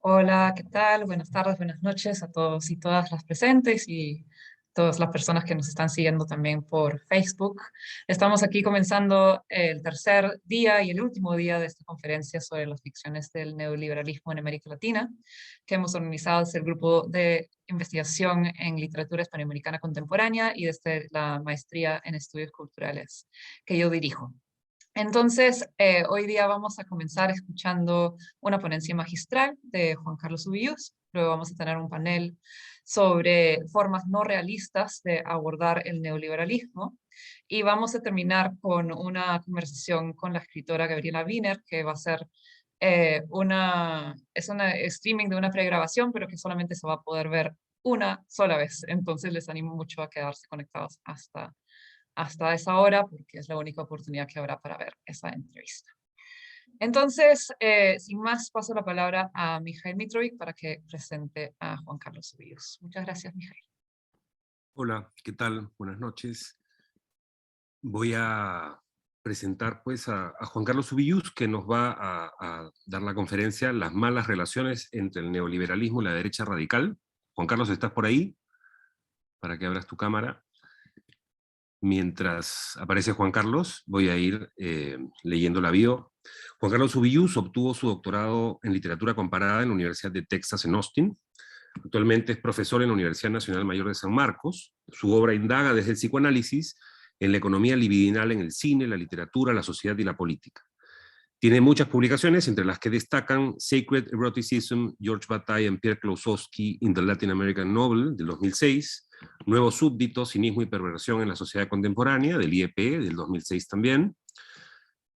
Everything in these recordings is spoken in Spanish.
Hola, ¿qué tal? Buenas tardes, buenas noches a todos y todas las presentes y todas las personas que nos están siguiendo también por Facebook. Estamos aquí comenzando el tercer día y el último día de esta conferencia sobre las ficciones del neoliberalismo en América Latina, que hemos organizado desde el grupo de investigación en literatura hispanoamericana contemporánea y desde la maestría en estudios culturales que yo dirijo. Entonces, hoy día vamos a comenzar escuchando una ponencia magistral de Juan Carlos Ubillús. Luego vamos a tener un panel sobre formas no realistas de abordar el neoliberalismo. Y vamos a terminar con una conversación con la escritora Gabriela Wiener, que va a ser es una streaming de una pregrabación, pero que solamente se va a poder ver una sola vez. Entonces, les animo mucho a quedarse conectados hasta esa hora, porque es la única oportunidad que habrá para ver esa entrevista. Entonces, sin más, paso la palabra a Mijail Mitrovic para que presente a Juan Carlos Ubillús. Muchas gracias, Mijail. Hola, ¿qué tal? Buenas noches. Voy a presentar pues a Juan Carlos Ubillús, que nos va a dar la conferencia Las malas relaciones entre el neoliberalismo y la derecha radical. Juan Carlos, ¿estás por ahí? Para que abras tu cámara. Mientras aparece Juan Carlos, voy a ir leyendo la bio. Juan Carlos Ubillús obtuvo su doctorado en literatura comparada en la Universidad de Texas en Austin. Actualmente es profesor en la Universidad Nacional Mayor de San Marcos. Su obra indaga desde el psicoanálisis en la economía libidinal en el cine, la literatura, la sociedad y la política. Tiene muchas publicaciones, entre las que destacan Sacred Eroticism, George Bataille and Pierre Klossowski in the Latin American Novel, del 2006, Nuevos súbditos, cinismo y perversión en la sociedad contemporánea, del IEP, del 2006 también,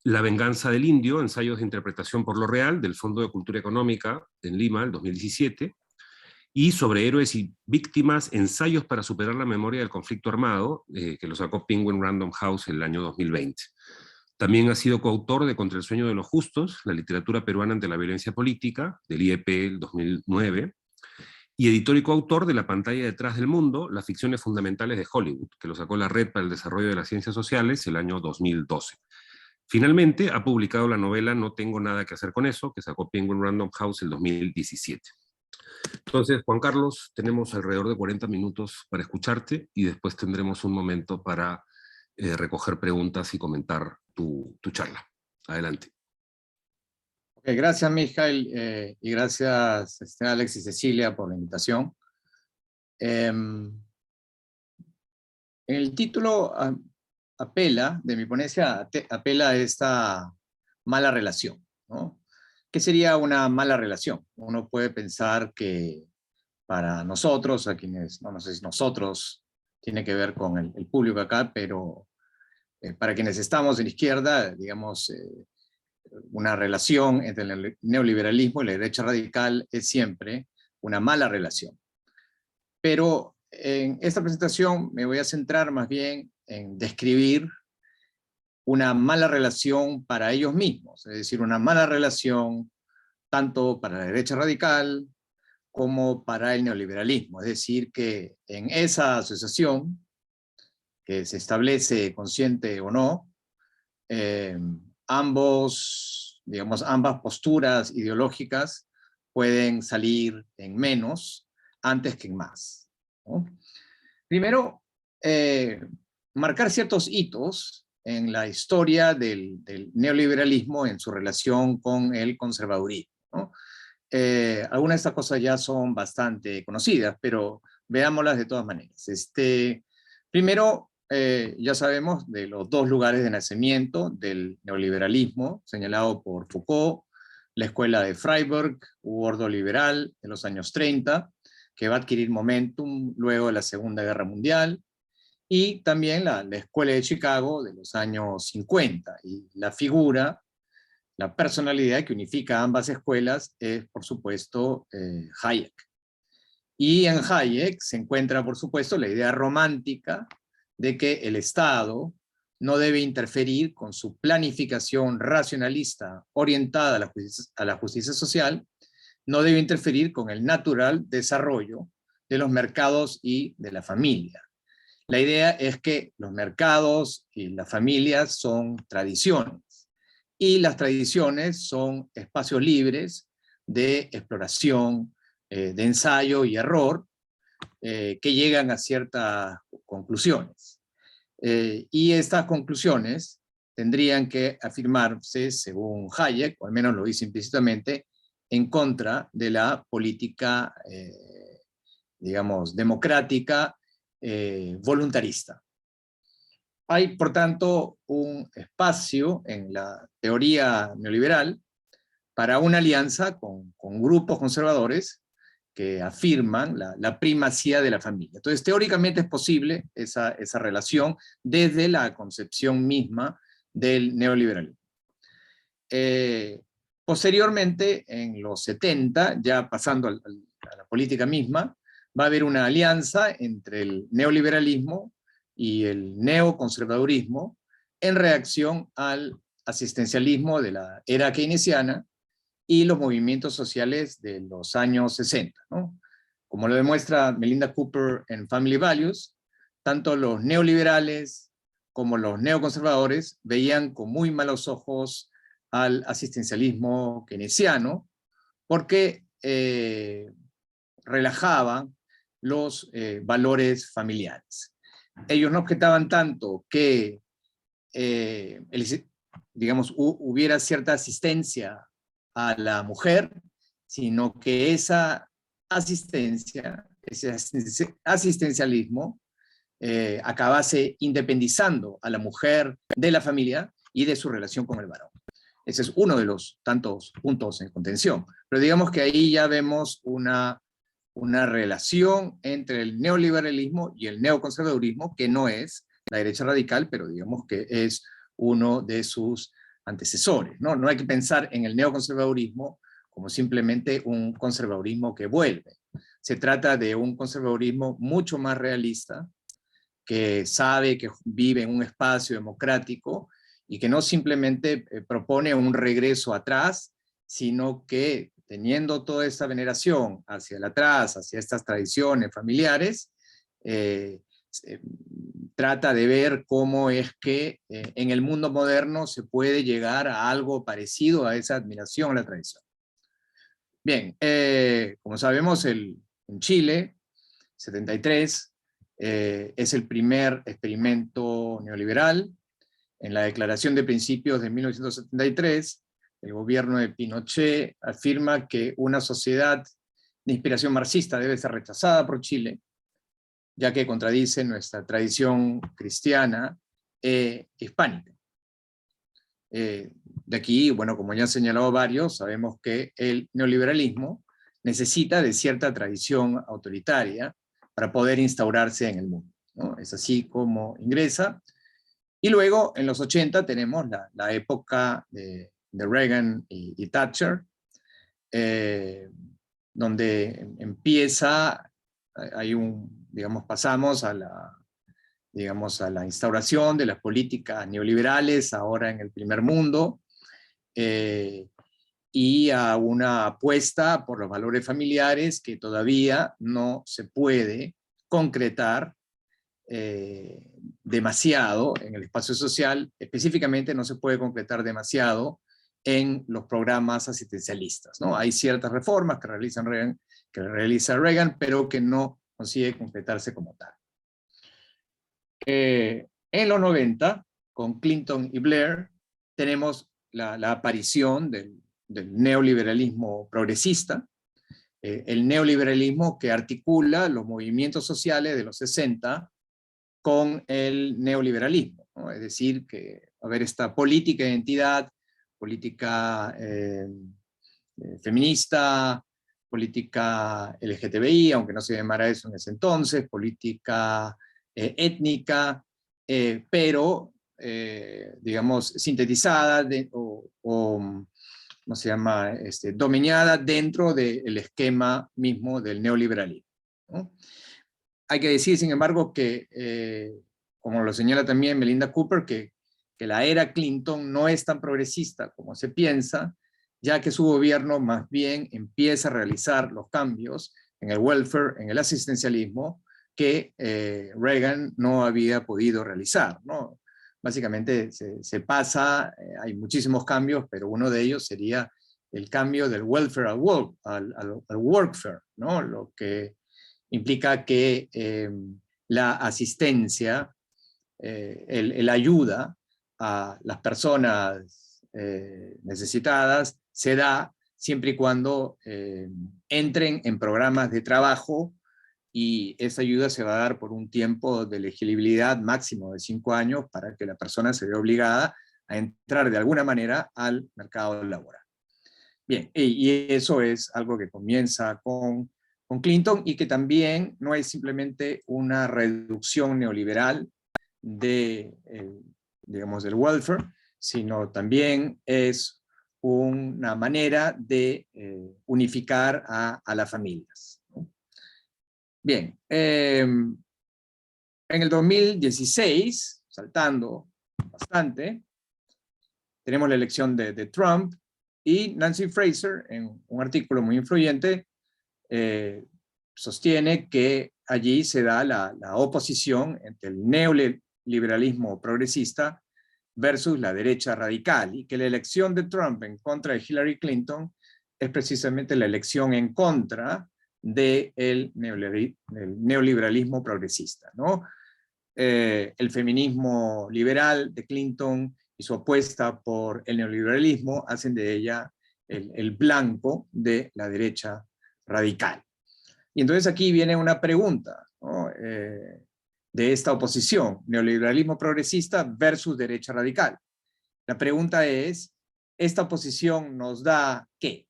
La venganza del indio, ensayos de interpretación por lo real, del Fondo de Cultura Económica, en Lima, el 2017, y Sobre héroes y víctimas, ensayos para superar la memoria del conflicto armado, que lo sacó Penguin Random House en el año 2020. También ha sido coautor de Contra el sueño de los justos, la literatura peruana ante la violencia política, del IEP el 2009, y editor y coautor de La pantalla detrás del mundo, las ficciones fundamentales de Hollywood, que lo sacó la Red para el Desarrollo de las Ciencias Sociales el año 2012. Finalmente, ha publicado la novela No tengo nada que hacer con eso, que sacó Penguin Random House el 2017. Entonces, Juan Carlos, tenemos alrededor de 40 minutos para escucharte y después tendremos un momento para recoger preguntas y comentar tu charla. Adelante. Okay, gracias, Mijail, y gracias, Alex y Cecilia, por la invitación. En el título apela, de mi ponencia, apela a esta mala relación, ¿no? ¿Qué sería una mala relación? Uno puede pensar que para nosotros, a quienes, no sé si nosotros, tiene que ver con el público acá, pero para quienes estamos en la izquierda, digamos, una relación entre el neoliberalismo y la derecha radical es siempre una mala relación. Pero en esta presentación me voy a centrar más bien en describir una mala relación para ellos mismos, es decir, una mala relación tanto para la derecha radical como para el neoliberalismo. Es decir, que en esa asociación, que se establece consciente o no, ambas posturas ideológicas pueden salir en menos antes que en más, ¿no? Primero, marcar ciertos hitos en la historia del neoliberalismo en su relación con el conservadurismo, ¿no? Algunas de estas cosas ya son bastante conocidas, pero veámoslas de todas maneras. Primero, ya sabemos de los dos lugares de nacimiento del neoliberalismo, señalado por Foucault, la escuela de Freiburg u ordo liberal en los años 30, que va a adquirir momentum luego de la Segunda Guerra Mundial, y también la escuela de Chicago de los años 50, y la figura, la personalidad que unifica ambas escuelas es, por supuesto, Hayek. Y en Hayek se encuentra, por supuesto, la idea romántica de que el Estado no debe interferir con su planificación racionalista orientada a la justicia social, no debe interferir con el natural desarrollo de los mercados y de la familia. La idea es que los mercados y las familias son tradiciones, y las tradiciones son espacios libres de exploración, de ensayo y error, que llegan a ciertas conclusiones. Y estas conclusiones tendrían que afirmarse, según Hayek, o al menos lo dice implícitamente, en contra de la política, digamos, democrática, voluntarista. Hay, por tanto, un espacio en la teoría neoliberal para una alianza con grupos conservadores que afirman la primacía de la familia. Entonces, teóricamente es posible esa relación desde la concepción misma del neoliberalismo. Posteriormente, en los 70, ya pasando a la política misma, va a haber una alianza entre el neoliberalismo y el neoconservadurismo en reacción al asistencialismo de la era keynesiana y los movimientos sociales de los años 60, ¿no? Como lo demuestra Melinda Cooper en Family Values, tanto los neoliberales como los neoconservadores veían con muy malos ojos al asistencialismo keynesiano porque relajaba los valores familiares. Ellos no objetaban tanto que digamos, hubiera cierta asistencia a la mujer, sino que esa asistencia, ese asistencialismo, acabase independizando a la mujer de la familia y de su relación con el varón. Ese es uno de los tantos puntos en contención. Pero digamos que ahí ya vemos una relación entre el neoliberalismo y el neoconservadurismo, que no es la derecha radical, pero digamos que es uno de sus antecesores, ¿no? No hay que pensar en el neoconservadurismo como simplemente un conservadurismo que vuelve. Se trata de un conservadurismo mucho más realista, que sabe que vive en un espacio democrático y que no simplemente propone un regreso atrás, sino que teniendo toda esta veneración hacia el atrás, hacia estas tradiciones familiares, trata de ver cómo es que en el mundo moderno se puede llegar a algo parecido a esa admiración a la tradición. Bien, como sabemos, en Chile, 73, es el primer experimento neoliberal. En la Declaración de Principios de 1973, el gobierno de Pinochet afirma que una sociedad de inspiración marxista debe ser rechazada por Chile, ya que contradice nuestra tradición cristiana hispánica. De aquí, bueno, como ya han señalado varios, sabemos que el neoliberalismo necesita de cierta tradición autoritaria para poder instaurarse en el mundo, ¿no? Es así como ingresa. Y luego, en los 80, tenemos la época de Reagan y Thatcher, donde empieza, digamos, pasamos a la instauración de las políticas neoliberales ahora en el primer mundo, y a una apuesta por los valores familiares que todavía no se puede concretar demasiado en el espacio social. Específicamente no se puede concretar demasiado en los programas asistencialistas, ¿no? Hay ciertas reformas que realiza Reagan, pero que no consigue concretarse como tal. En los 90, con Clinton y Blair, tenemos la aparición del neoliberalismo progresista, el neoliberalismo que articula los movimientos sociales de los 60 con el neoliberalismo, ¿no? Es decir, que va a haber esta política de identidad, política feminista, política LGTBI, aunque no se llamara eso en ese entonces, política étnica, pero, digamos, sintetizada ¿cómo se llama? Dominada dentro del esquema mismo del neoliberalismo, ¿no? Hay que decir, sin embargo, que, como lo señala también Melinda Cooper, que la era Clinton no es tan progresista como se piensa, ya que su gobierno más bien empieza a realizar los cambios en el welfare, en el asistencialismo, que Reagan no había podido realizar, ¿no? Básicamente se pasa, hay muchísimos cambios, pero uno de ellos sería el cambio del welfare al workfare, ¿no? Lo que implica que la asistencia, el ayuda a las personas necesitadas se da siempre y cuando entren en programas de trabajo, y esa ayuda se va a dar por un tiempo de elegibilidad máximo de 5 años para que la persona se vea obligada a entrar de alguna manera al mercado laboral. Bien, y eso es algo que comienza con Clinton, y que también no es simplemente una reducción neoliberal digamos, del welfare, sino también es una manera de unificar a las familias. Bien, en el 2016, saltando bastante, tenemos la elección de Trump, y Nancy Fraser, en un artículo muy influyente, sostiene que allí se da la oposición entre el neoliberalismo progresista versus la derecha radical, y que la elección de Trump en contra de Hillary Clinton es precisamente la elección en contra del neoliberalismo progresista, ¿no? El feminismo liberal de Clinton y su apuesta por el neoliberalismo hacen de ella el blanco de la derecha radical. Y entonces aquí viene una pregunta, ¿no? De esta oposición, neoliberalismo progresista versus derecha radical. La pregunta es, ¿esta oposición nos da qué?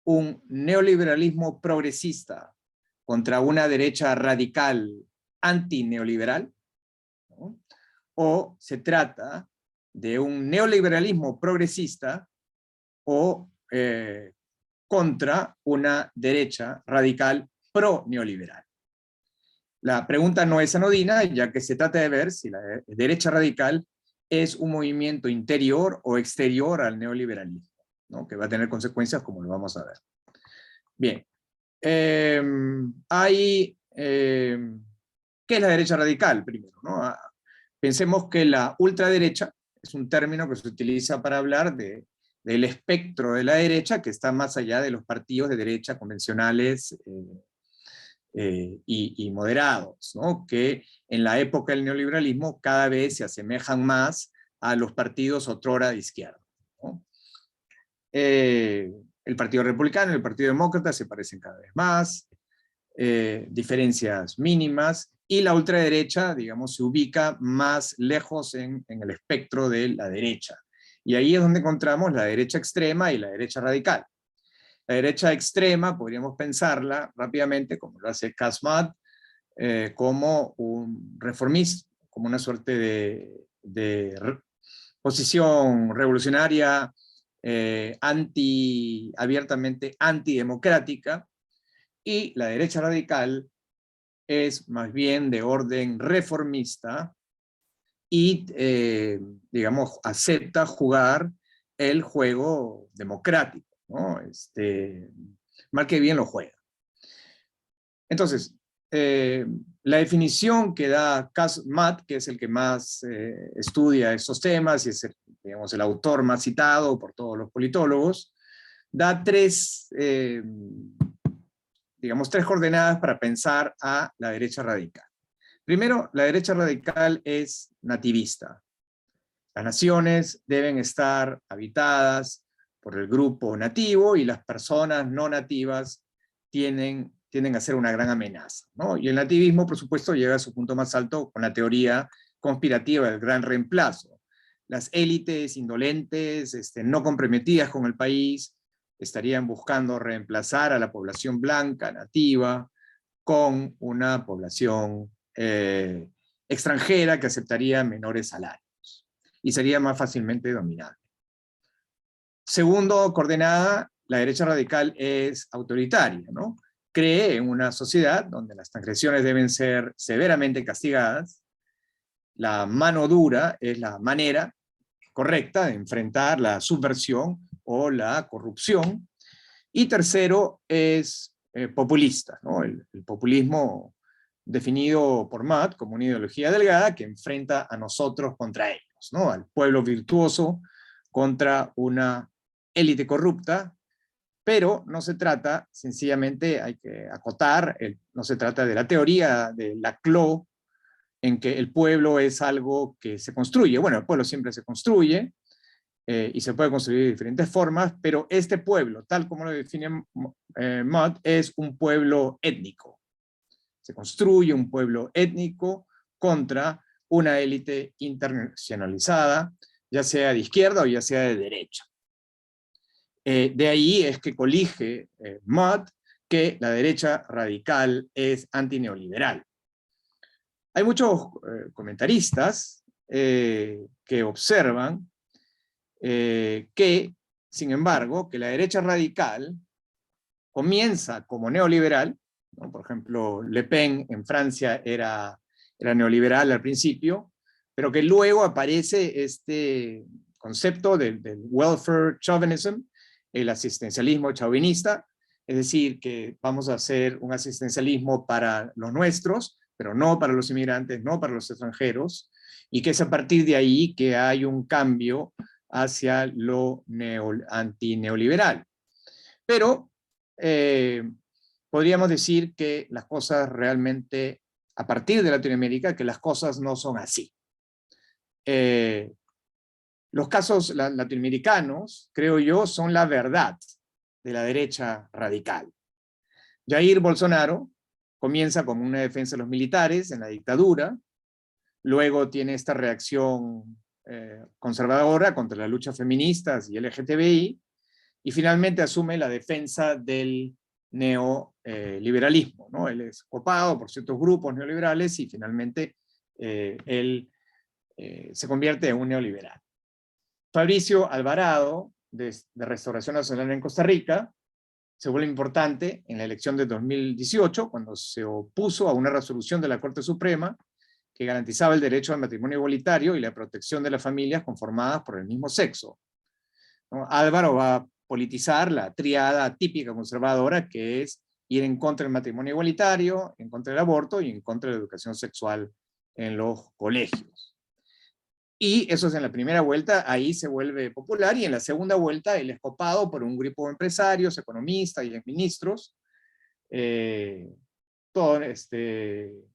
¿Un neoliberalismo progresista contra una derecha radical antineoliberal? ¿No? ¿O se trata de un neoliberalismo progresista o contra una derecha radical pro-neoliberal? La pregunta no es anodina, ya que se trata de ver si la derecha radical es un movimiento interior o exterior al neoliberalismo, ¿no? Que va a tener consecuencias como lo vamos a ver. Bien, ¿qué es la derecha radical primero, ¿no? Pensemos que la ultraderecha es un término que se utiliza para hablar del espectro de la derecha, que está más allá de los partidos de derecha convencionales y moderados, ¿no? Que en la época del neoliberalismo cada vez se asemejan más a los partidos otrora de izquierda, ¿no? El Partido Republicano y el Partido Demócrata se parecen cada vez más, diferencias mínimas, y la ultraderecha, digamos, se ubica más lejos en el espectro de la derecha. Y ahí es donde encontramos la derecha extrema y la derecha radical. La derecha extrema podríamos pensarla rápidamente, como lo hace Casmat, como un reformista, como una suerte de posición revolucionaria, abiertamente antidemocrática, y la derecha radical es más bien de orden reformista y, digamos, acepta jugar el juego democrático, ¿no? Mal que bien lo juega. Entonces, la definición que da Casmat, que es el que más estudia estos temas y es, digamos, el autor más citado por todos los politólogos, da tres coordenadas para pensar a la derecha radical. Primero, la derecha radical es nativista. Las naciones deben estar habitadas por el grupo nativo, y las personas no nativas tienden a ser una gran amenaza, ¿no? Y el nativismo, por supuesto, llega a su punto más alto con la teoría conspirativa del gran reemplazo. Las élites indolentes, no comprometidas con el país, estarían buscando reemplazar a la población blanca, nativa, con una población extranjera que aceptaría menores salarios y sería más fácilmente dominable. Segundo coordenada, la derecha radical es autoritaria, ¿no? Cree en una sociedad donde las transgresiones deben ser severamente castigadas. La mano dura es la manera correcta de enfrentar la subversión o la corrupción. Y tercero es populista, ¿no? El populismo definido por Matt como una ideología delgada que enfrenta a nosotros contra ellos, ¿no? Al pueblo virtuoso contra una élite corrupta Pero no se trata, sencillamente hay que acotar, no se trata de la teoría de Laclau, en que el pueblo es algo que se construye. Bueno, el pueblo siempre se construye, y se puede construir de diferentes formas, pero este pueblo, tal como lo define Mott, es un pueblo étnico. Se construye un pueblo étnico contra una élite internacionalizada, ya sea de izquierda o ya sea de derecha. De ahí es que colige Mott que la derecha radical es antineoliberal. Hay muchos comentaristas que observan que, sin embargo, que la derecha radical comienza como neoliberal, ¿no? Por ejemplo, Le Pen en Francia era neoliberal al principio, pero que luego aparece este concepto del welfare chauvinism, el asistencialismo chauvinista, es decir, que vamos a hacer un asistencialismo para los nuestros, pero no para los inmigrantes, no para los extranjeros, y que es a partir de ahí que hay un cambio hacia lo antineoliberal. Pero podríamos decir que las cosas realmente, a partir de Latinoamérica, que las cosas no son así. Los casos latinoamericanos, creo yo, son la verdad de la derecha radical. Jair Bolsonaro comienza como una defensa de los militares en la dictadura, luego tiene esta reacción conservadora contra las luchas feministas y LGTBI, y finalmente asume la defensa del neoliberalismo, ¿no? Él es copado por ciertos grupos neoliberales y finalmente él se convierte en un neoliberal. Fabricio Alvarado, de Restauración Nacional en Costa Rica, se vuelve importante en la elección de 2018, cuando se opuso a una resolución de la Corte Suprema que garantizaba el derecho al matrimonio igualitario y la protección de las familias conformadas por el mismo sexo, ¿no? Álvaro va a politizar la triada típica conservadora, que es ir en contra del matrimonio igualitario, en contra del aborto y en contra de la educación sexual en los colegios. Y eso es en la primera vuelta, ahí se vuelve popular, y en la segunda vuelta él es copado por un grupo de empresarios, economistas y ministros, todos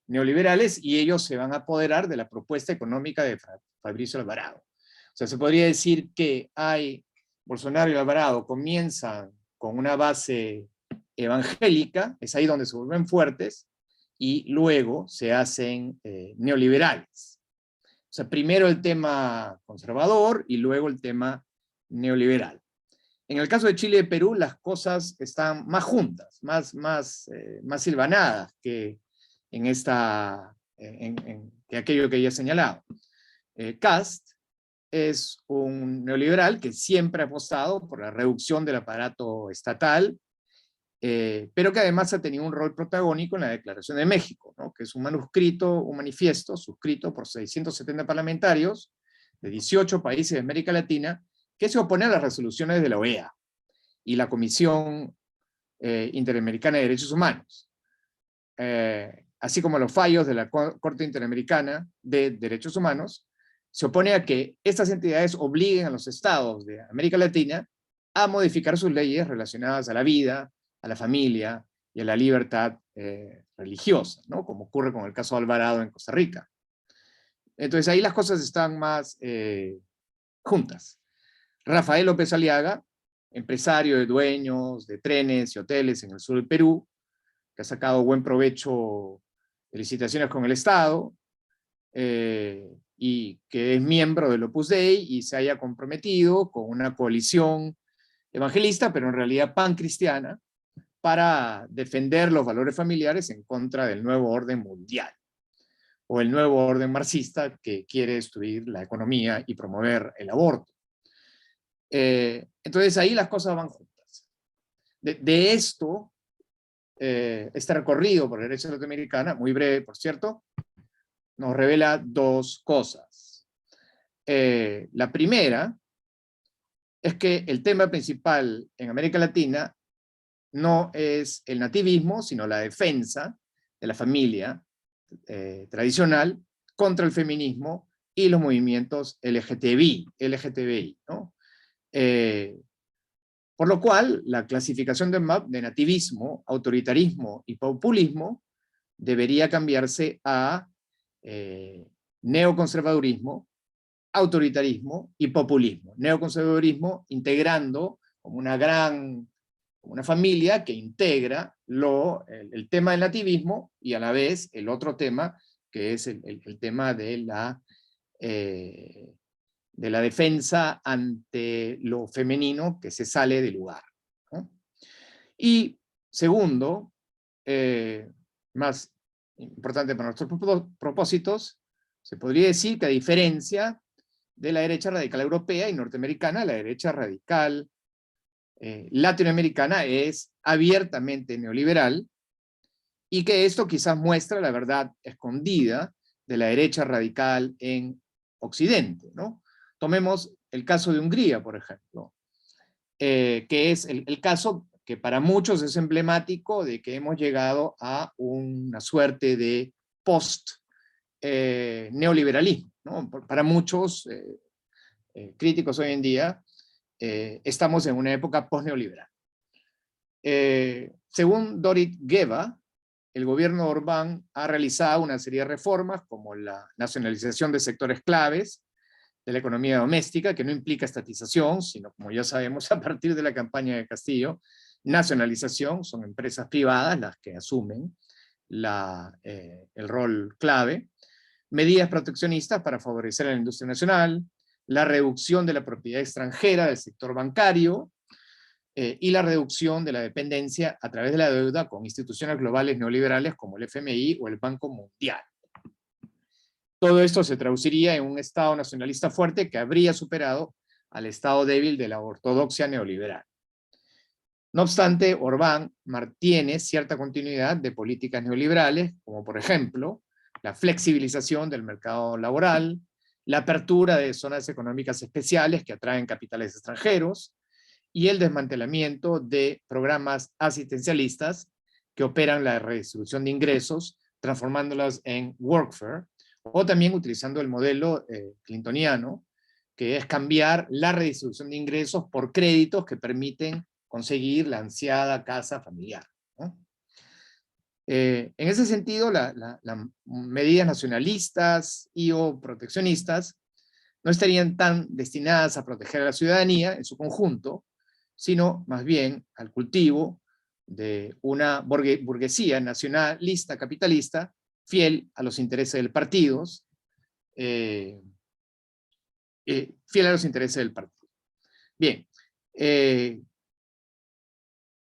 neoliberales, y ellos se van a apoderar de la propuesta económica de Fabricio Alvarado. O sea, se podría decir que Bolsonaro y Alvarado comienzan con una base evangélica, es ahí donde se vuelven fuertes, y luego se hacen neoliberales. O sea, primero el tema conservador y luego el tema neoliberal. En el caso de Chile y Perú, las cosas están más juntas, más hilvanadas que en que aquello que ya he señalado. Kast es un neoliberal que siempre ha apostado por la reducción del aparato estatal, pero que además ha tenido un rol protagónico en la Declaración de México, ¿no? Que es un manuscrito, un manifiesto suscrito por 670 parlamentarios de 18 países de América Latina, que se opone a las resoluciones de la OEA y la Comisión Interamericana de Derechos Humanos, así como los fallos de la Corte Interamericana de Derechos Humanos. Se opone a que estas entidades obliguen a los estados de América Latina a modificar sus leyes relacionadas a la vida, a la familia y a la libertad religiosa, ¿no? Como ocurre con el caso de Alvarado en Costa Rica. Entonces ahí las cosas están más juntas. Rafael López Aliaga, empresario de dueños de trenes y hoteles en el sur del Perú, que ha sacado buen provecho de licitaciones con el Estado, y que es miembro del Opus Dei y se haya comprometido con una coalición evangelista, pero en realidad pancristiana, para defender los valores familiares en contra del nuevo orden mundial, o el nuevo orden marxista que quiere destruir la economía y promover el aborto. Entonces ahí las cosas van juntas. De esto, este recorrido por la derecha latinoamericana, muy breve por cierto, nos revela dos cosas. La primera es que el tema principal en América Latina no es el nativismo, sino la defensa de la familia tradicional contra el feminismo y los movimientos LGTBI, ¿no? Por lo cual, la clasificación de MAP de nativismo, autoritarismo y populismo debería cambiarse a neoconservadurismo, autoritarismo y populismo. Neoconservadurismo integrando como una familia que integra el tema del nativismo y a la vez el otro tema, que es el tema de la defensa ante lo femenino que se sale del lugar, ¿no? Y segundo, más importante para nuestros propósitos, se podría decir que a diferencia de la derecha radical europea y norteamericana, la derecha radical latinoamericana es abiertamente neoliberal, y que esto quizás muestra la verdad escondida de la derecha radical en Occidente, ¿no? Tomemos el caso de Hungría, por ejemplo, que es el caso que para muchos es emblemático de que hemos llegado a una suerte de post-neoliberalismo, ¿no? Para muchos críticos hoy en día, estamos en una época post-neoliberal. Según Dorit Geva, el gobierno de Orbán ha realizado una serie de reformas, como la nacionalización de sectores claves de la economía doméstica, que no implica estatización, sino, como ya sabemos, a partir de la campaña de Castillo, nacionalización, son empresas privadas las que asumen el rol clave, medidas proteccionistas para favorecer a la industria nacional, la reducción de la propiedad extranjera del sector bancario, y la reducción de la dependencia a través de la deuda con instituciones globales neoliberales como el FMI o el Banco Mundial. Todo esto se traduciría en un Estado nacionalista fuerte que habría superado al Estado débil de la ortodoxia neoliberal. No obstante, Orbán mantiene cierta continuidad de políticas neoliberales, como por ejemplo, la flexibilización del mercado laboral, la apertura de zonas económicas especiales que atraen capitales extranjeros, y el desmantelamiento de programas asistencialistas que operan la redistribución de ingresos, transformándolas en workfare, o también utilizando el modelo clintoniano, que es cambiar la redistribución de ingresos por créditos que permiten conseguir la ansiada casa familiar, ¿no? En ese sentido, las medidas nacionalistas y o proteccionistas no estarían tan destinadas a proteger a la ciudadanía en su conjunto, sino más bien al cultivo de una burguesía nacionalista, capitalista, fiel a los intereses del partido, Bien,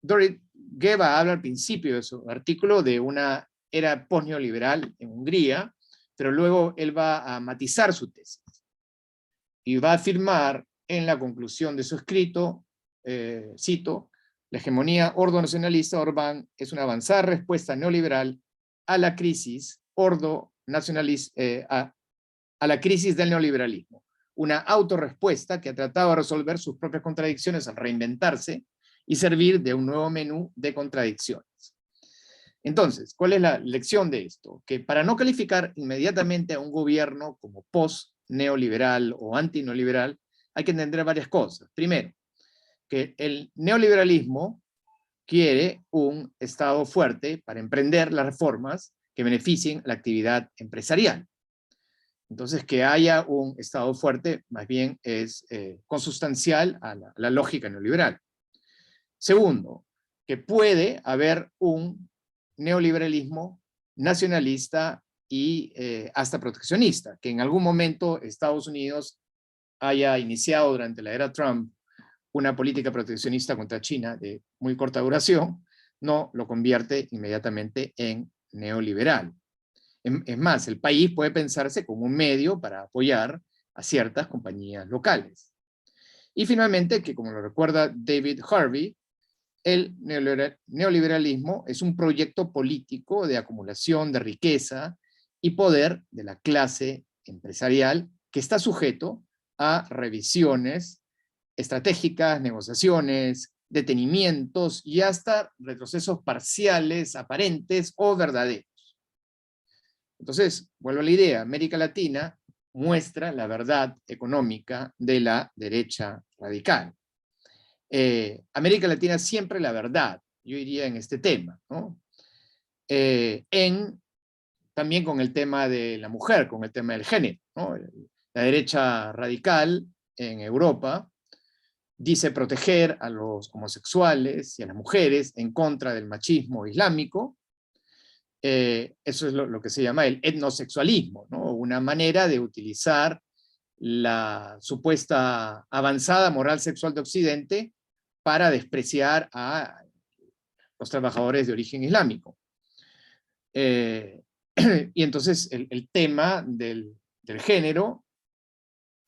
Dorit Geva habla al principio de su artículo de una era post-neoliberal en Hungría, pero luego él va a matizar su tesis y va a afirmar en la conclusión de su escrito, cito, la hegemonía ordo-nacionalista de Orbán es una avanzada respuesta neoliberal a la crisis a la crisis del neoliberalismo, una autorrespuesta que ha tratado de resolver sus propias contradicciones al reinventarse y servir de un nuevo menú de contradicciones. Entonces, ¿cuál es la lección de esto? Que para no calificar inmediatamente a un gobierno como post-neoliberal o anti-neoliberal, hay que entender varias cosas. Primero, que el neoliberalismo quiere un Estado fuerte para emprender las reformas que beneficien la actividad empresarial. Entonces, que haya un Estado fuerte, más bien es consustancial a la lógica neoliberal. Segundo, que puede haber un neoliberalismo nacionalista y hasta proteccionista, que en algún momento Estados Unidos haya iniciado durante la era Trump una política proteccionista contra China de muy corta duración, no lo convierte inmediatamente en neoliberal. Es más, el país puede pensarse como un medio para apoyar a ciertas compañías locales. Y finalmente, que como lo recuerda David Harvey, el neoliberalismo es un proyecto político de acumulación de riqueza y poder de la clase empresarial que está sujeto a revisiones estratégicas, negociaciones, detenimientos y hasta retrocesos parciales, aparentes o verdaderos. Entonces, vuelvo a la idea, América Latina muestra la verdad económica de la derecha radical. América Latina siempre la verdad, yo diría, en este tema, ¿no? También con el tema de la mujer, con el tema del género, ¿no? La derecha radical en Europa dice proteger a los homosexuales y a las mujeres en contra del machismo islámico. Eso es lo que se llama el etnosexualismo, ¿no? Una manera de utilizar la supuesta avanzada moral sexual de Occidente para despreciar a los trabajadores de origen islámico. Y entonces el tema del género,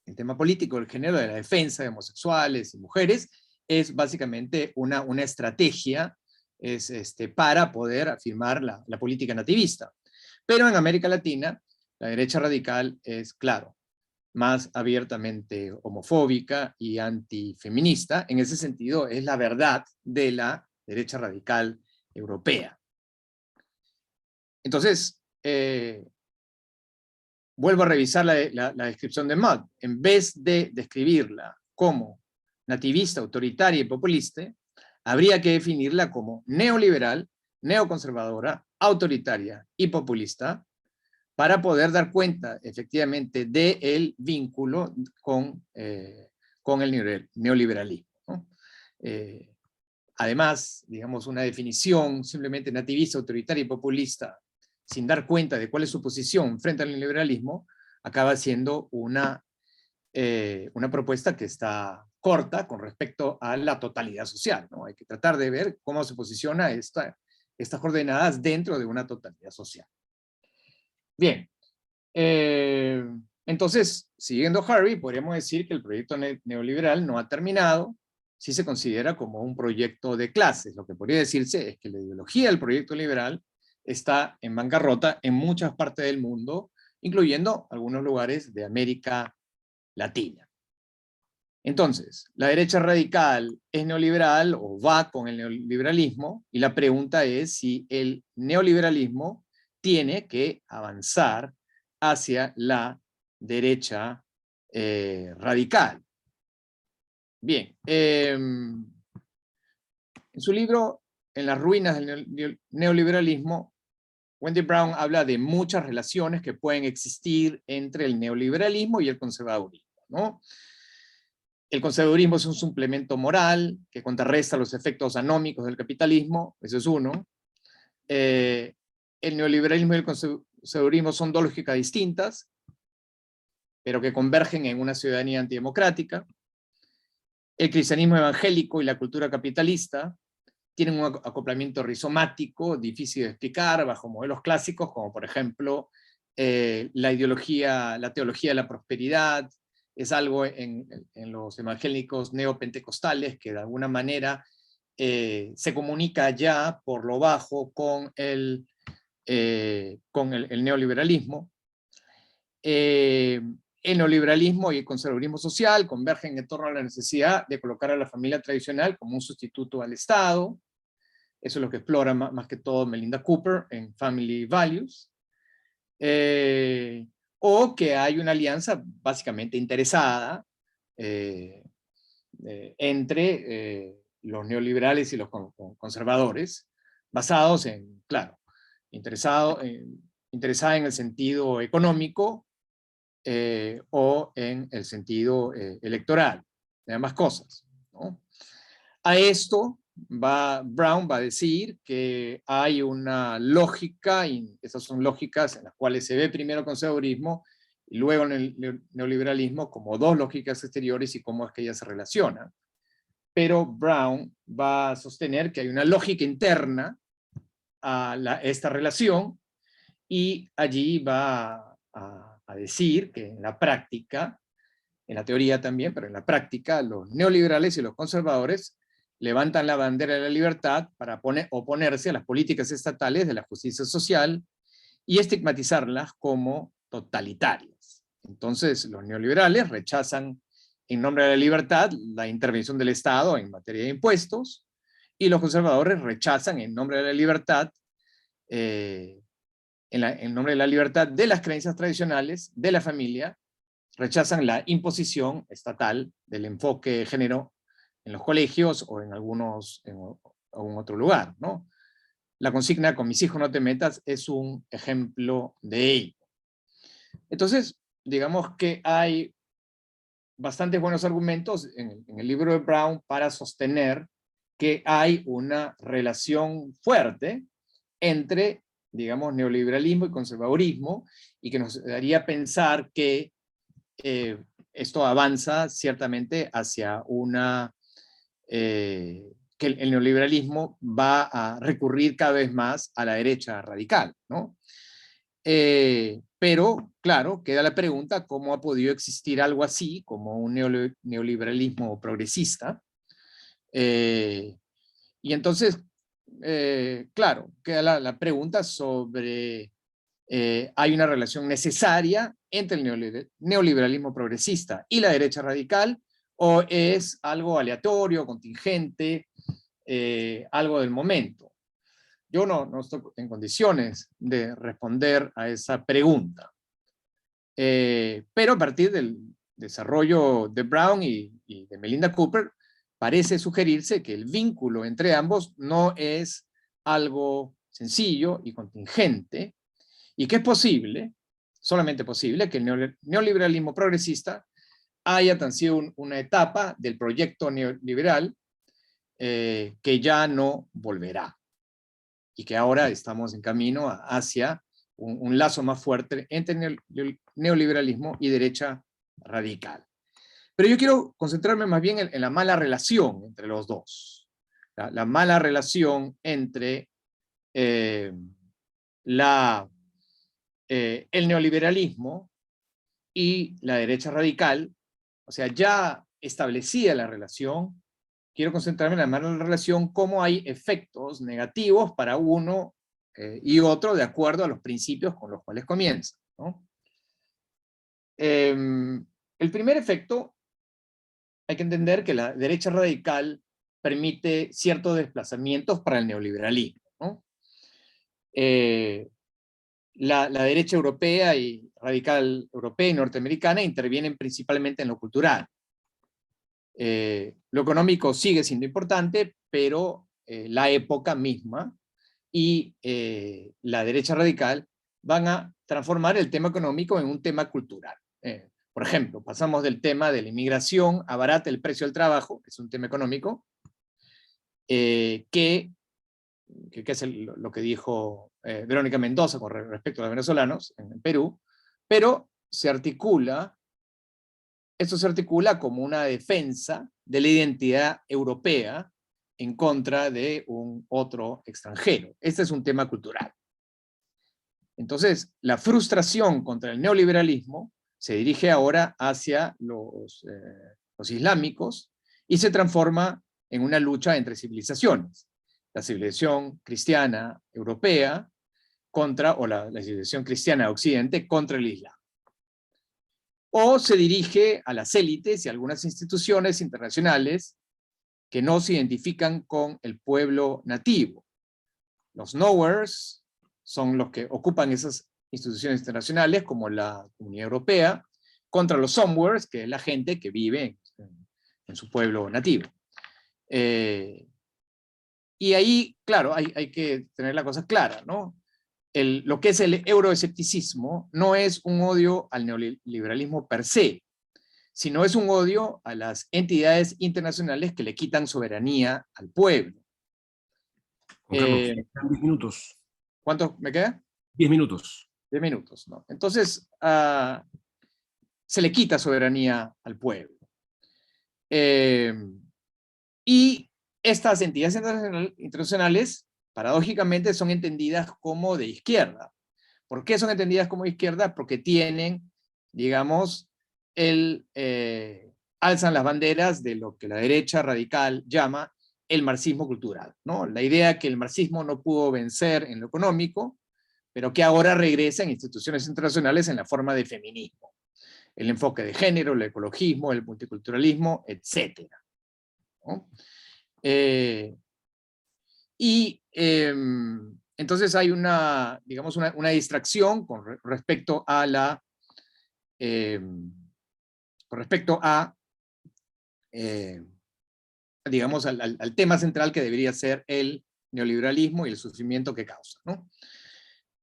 el tema político del género, de la defensa de homosexuales y mujeres, es básicamente una estrategia para poder afirmar la política nativista. Pero en América Latina, la derecha radical es, claro, más abiertamente homofóbica y antifeminista. En ese sentido, es la verdad de la derecha radical europea. Entonces, vuelvo a revisar la descripción de Mudd. En vez de describirla como nativista, autoritaria y populista, habría que definirla como neoliberal, neoconservadora, autoritaria y populista, para poder dar cuenta efectivamente del vínculo con el neoliberalismo, ¿no? Además, digamos, una definición simplemente nativista, autoritaria y populista, sin dar cuenta de cuál es su posición frente al neoliberalismo, acaba siendo una propuesta que está corta con respecto a la totalidad social, ¿no? Hay que tratar de ver cómo se posiciona estas coordenadas dentro de una totalidad social. Bien, entonces, siguiendo Harvey, podríamos decir que el proyecto neoliberal no ha terminado si se considera como un proyecto de clases. Lo que podría decirse es que la ideología del proyecto liberal está en bancarrota en muchas partes del mundo, incluyendo algunos lugares de América Latina. Entonces, la derecha radical es neoliberal o va con el neoliberalismo, y la pregunta es si el neoliberalismo tiene que avanzar hacia la derecha radical. Bien, en su libro En las ruinas del neoliberalismo, Wendy Brown habla de muchas relaciones que pueden existir entre el neoliberalismo y el conservadurismo, ¿no? El conservadurismo es un suplemento moral que contrarresta los efectos anómicos del capitalismo, ese es uno. El neoliberalismo y el conservadurismo son dos lógicas distintas, pero que convergen en una ciudadanía antidemocrática. El cristianismo evangélico y la cultura capitalista tienen un acoplamiento rizomático, difícil de explicar, bajo modelos clásicos, como por ejemplo la teología de la prosperidad. Es algo en los evangélicos neopentecostales que de alguna manera se comunica ya por lo bajo con el neoliberalismo. El neoliberalismo y el conservadurismo social convergen en torno a la necesidad de colocar a la familia tradicional como un sustituto al Estado. Eso es lo que explora más que todo Melinda Cooper en Family Values. O que hay una alianza básicamente interesada entre los neoliberales y los conservadores, basados en, claro, interesada en el sentido económico o en el sentido electoral, de ambas cosas, ¿no? A esto Brown va a decir que hay una lógica, y esas son lógicas en las cuales se ve primero el conservadurismo y luego el neoliberalismo como dos lógicas exteriores y cómo es que ellas se relacionan. Pero Brown va a sostener que hay una lógica interna a esta relación, y allí va a decir que en la práctica, en la teoría también, pero en la práctica, los neoliberales y los conservadores levantan la bandera de la libertad para oponerse a las políticas estatales de la justicia social y estigmatizarlas como totalitarias. Entonces, los neoliberales rechazan en nombre de la libertad la intervención del Estado en materia de impuestos, y los conservadores rechazan en nombre de la libertad, en nombre de la libertad de las creencias tradicionales, de la familia, rechazan la imposición estatal del enfoque de género en los colegios o en algún otro lugar, ¿no? La consigna "con mis hijos no te metas" es un ejemplo de ello. Entonces, digamos que hay bastantes buenos argumentos en el libro de Brown para sostener que hay una relación fuerte entre, digamos, neoliberalismo y conservadurismo, y que nos daría pensar que esto avanza ciertamente hacia que el neoliberalismo va a recurrir cada vez más a la derecha radical, ¿no? Pero, claro, queda la pregunta: ¿cómo ha podido existir algo así como un neoliberalismo progresista? Y entonces, claro, queda la pregunta sobre hay una relación necesaria entre el neoliberalismo progresista y la derecha radical, o es algo aleatorio, contingente, algo del momento. Yo no estoy en condiciones de responder a esa pregunta. Pero a partir del desarrollo de Brown y de Melinda Cooper, parece sugerirse que el vínculo entre ambos no es algo sencillo y contingente, y que es posible, solamente posible, que el neoliberalismo progresista haya tan sido una etapa del proyecto neoliberal que ya no volverá, y que ahora estamos en camino hacia un lazo más fuerte entre neoliberalismo y derecha radical. Pero yo quiero concentrarme más bien en la mala relación entre los dos. La mala relación entre el neoliberalismo y la derecha radical. O sea, ya establecida la relación, quiero concentrarme en la mala relación, cómo hay efectos negativos para uno y otro de acuerdo a los principios con los cuales comienza, ¿no? El primer efecto, hay que entender que la derecha radical permite ciertos desplazamientos para el neoliberalismo, ¿no? La derecha europea y radical europea y norteamericana intervienen principalmente en lo cultural. Lo económico sigue siendo importante, pero la época misma y la derecha radical van a transformar el tema económico en un tema cultural. Por ejemplo, pasamos del tema de la inmigración, abarata el precio del trabajo, que es un tema económico, que es lo que dijo Verónica Mendoza con respecto a los venezolanos en Perú, pero esto se articula como una defensa de la identidad europea en contra de un otro extranjero. Este es un tema cultural. Entonces, la frustración contra el neoliberalismo se dirige ahora hacia los islámicos y se transforma en una lucha entre civilizaciones. La civilización cristiana europea o la civilización cristiana de Occidente contra el Islam. O se dirige a las élites y algunas instituciones internacionales que no se identifican con el pueblo nativo. Los nowheres son los que ocupan esas instituciones internacionales, como la Comunidad Europea, contra los somewheres, que es la gente que vive en su pueblo nativo. Y ahí, claro, hay que tener la cosa clara, ¿no? Lo que es el euroescepticismo no es un odio al neoliberalismo per se, sino es un odio a las entidades internacionales que le quitan soberanía al pueblo. Juan Carlos, 10 minutos. ¿Cuánto me queda? 10 minutos. 10 minutos, ¿no? Entonces, se le quita soberanía al pueblo. Y estas entidades internacionales, paradójicamente, son entendidas como de izquierda. ¿Por qué son entendidas como de izquierda? Porque tienen, digamos, alzan las banderas de lo que la derecha radical llama el marxismo cultural, ¿no? La idea que el marxismo no pudo vencer en lo económico, pero que ahora regresa en instituciones internacionales en la forma de feminismo. El enfoque de género, el ecologismo, el multiculturalismo, etc., ¿no? Entonces hay digamos, una distracción con respecto a digamos, al tema central que debería ser el neoliberalismo y el sufrimiento que causa, ¿no?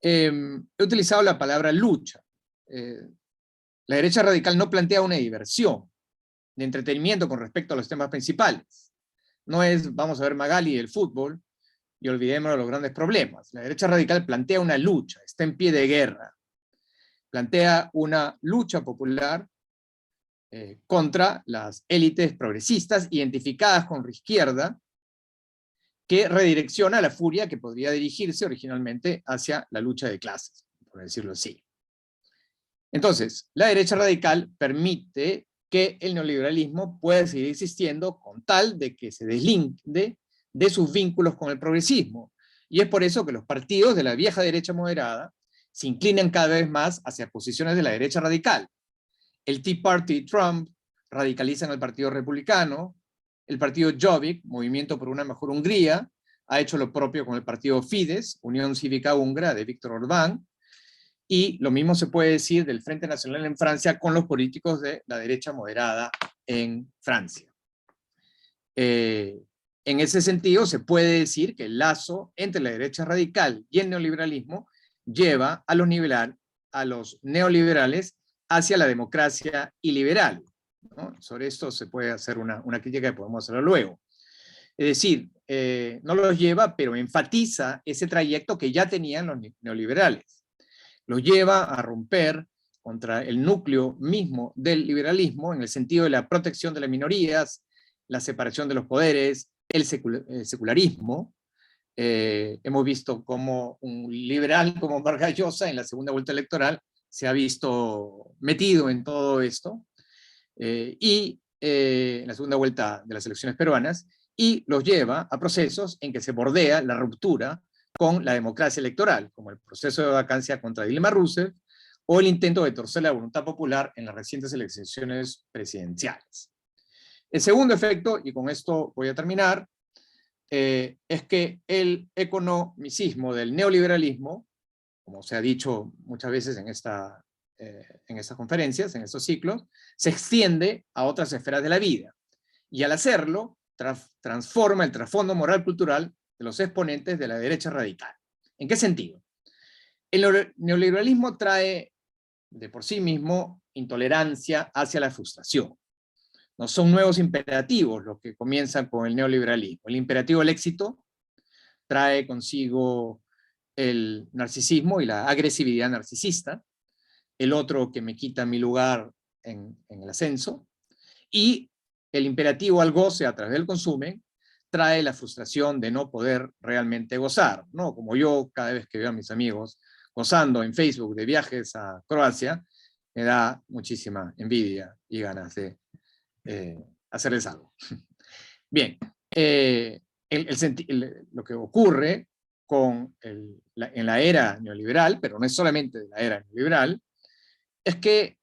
He utilizado la palabra lucha. La derecha radical no plantea una diversión de entretenimiento con respecto a los temas principales. No es, vamos a ver Magali y el fútbol, y olvidemos de los grandes problemas. La derecha radical plantea una lucha, está en pie de guerra. Plantea una lucha popular contra las élites progresistas identificadas con la izquierda, que redirecciona la furia que podría dirigirse originalmente hacia la lucha de clases, por decirlo así. Entonces, la derecha radical permite que el neoliberalismo pueda seguir existiendo con tal de que se deslinde de sus vínculos con el progresismo. Y es por eso que los partidos de la vieja derecha moderada se inclinan cada vez más hacia posiciones de la derecha radical. El Tea Party Trump radicalizan al Partido Republicano, el partido Jobbik, Movimiento por una Mejor Hungría, ha hecho lo propio con el partido Fidesz, Unión Cívica Húngara de Víctor Orbán, y lo mismo se puede decir del Frente Nacional en Francia con los políticos de la derecha moderada en Francia. En ese sentido, se puede decir que el lazo entre la derecha radical y el neoliberalismo lleva a los neoliberales hacia la democracia iliberal, ¿no? Sobre esto se puede hacer una crítica que podemos hacerlo luego. Es decir, no los lleva, pero enfatiza ese trayecto que ya tenían los neoliberales. Los lleva a romper contra el núcleo mismo del liberalismo en el sentido de la protección de las minorías, la separación de los poderes, el secularismo. Hemos visto como un liberal como Vargas Llosa en la segunda vuelta electoral se ha visto metido en todo esto, en la segunda vuelta de las elecciones peruanas, y los lleva a procesos en que se bordea la ruptura con la democracia electoral, como el proceso de vacancia contra Dilma Rousseff, o el intento de torcer la voluntad popular en las recientes elecciones presidenciales. El segundo efecto, y con esto voy a terminar, es que el economicismo del neoliberalismo, como se ha dicho muchas veces en estas conferencias, en estos ciclos, se extiende a otras esferas de la vida. Y al hacerlo, transforma el trasfondo moral cultural de los exponentes de la derecha radical. ¿En qué sentido? El neoliberalismo trae de por sí mismo intolerancia hacia la frustración. No son nuevos imperativos los que comienzan con el neoliberalismo. El imperativo del éxito trae consigo el narcisismo y la agresividad narcisista, el otro que me quita mi lugar en el ascenso, y el imperativo al goce a través del consumo trae la frustración de no poder realmente gozar, ¿no? Como yo, cada vez que veo a mis amigos gozando en Facebook de viajes a Croacia, me da muchísima envidia y ganas de hacerles algo. Bien, lo que ocurre en la era neoliberal, pero no es solamente de la era neoliberal, es que